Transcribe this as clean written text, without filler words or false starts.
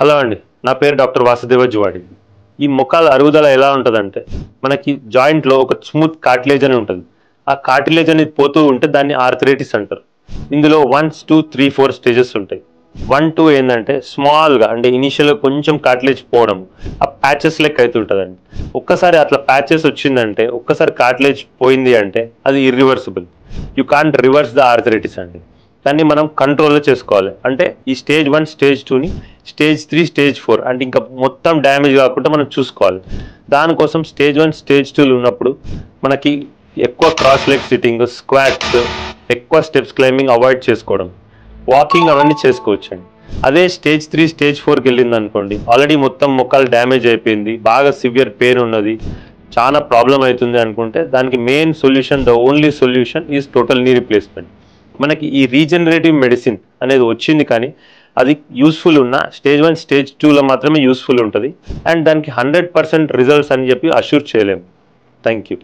Hello అండి, నా పేరు డాక్టర్ వాసుదేవ జువాడి. ఈ మోకాల అరుగుదల ఎలా ఉంటుందంటే, మనకి జాయింట్లో ఒక స్మూత్ కార్టిలేజ్ అని ఉంటుంది. ఆ కార్టిలేజ్ అనేది పోతూ ఉంటే దాన్ని ఆర్థరైటిస్ అంటారు. ఇందులో 1, 2, 3, 4 స్టేజెస్ ఉంటాయి. 1, 2 ఏంటంటే స్మాల్గా, అంటే ఇనీషియల్గా కొంచెం కార్టిలేజ్ పోవడం, ఆ ప్యాచెస్ లెక్క అవుతుంటుందండి. ఒక్కసారి అట్లా ప్యాచెస్ వచ్చిందంటే, ఒక్కసారి కార్టిలేజ్ పోయింది అంటే అది irreversible. You can't reverse the arthritis అండి. దాన్ని మనం కంట్రోల్లో చేసుకోవాలి. అంటే ఈ స్టేజ్ 1, స్టేజ్ 2ని స్టేజ్ 3, స్టేజ్ 4 అంటే ఇంకా మొత్తం డ్యామేజ్ కాకుండా మనం చూసుకోవాలి. దానికోసం స్టేజ్ 1, స్టేజ్ 2 ఉన్నప్పుడు మనకి ఎక్కువ క్రాస్ లెగ్ సిట్టింగ్, స్క్వాట్స్, ఎక్కువ స్టెప్స్ క్లైంబింగ్ అవాయిడ్ చేసుకోవడం, వాకింగ్ అవన్నీ చేసుకోవచ్చండి. అదే స్టేజ్ 3, స్టేజ్ 4కి వెళ్ళింది అనుకోండి, ఆల్రెడీ మొత్తం మొక్కలు డ్యామేజ్ అయిపోయింది, బాగా సివియర్ పెయిన్ ఉన్నది, చాలా ప్రాబ్లం అవుతుంది అనుకుంటే దానికి main solution, the only solution is total knee replacement. మనకి ఈ రీజనరేటివ్ మెడిసిన్ అనేది వచ్చింది, కానీ అది యూస్ఫుల్ ఉన్న స్టేజ్ 1, స్టేజ్ 2లో మాత్రమే యూస్ఫుల్ ఉంటుంది. అండ్ దానికి 100% రిజల్ట్స్ అని చెప్పి అష్యూర్ చేయలేము. Thank you.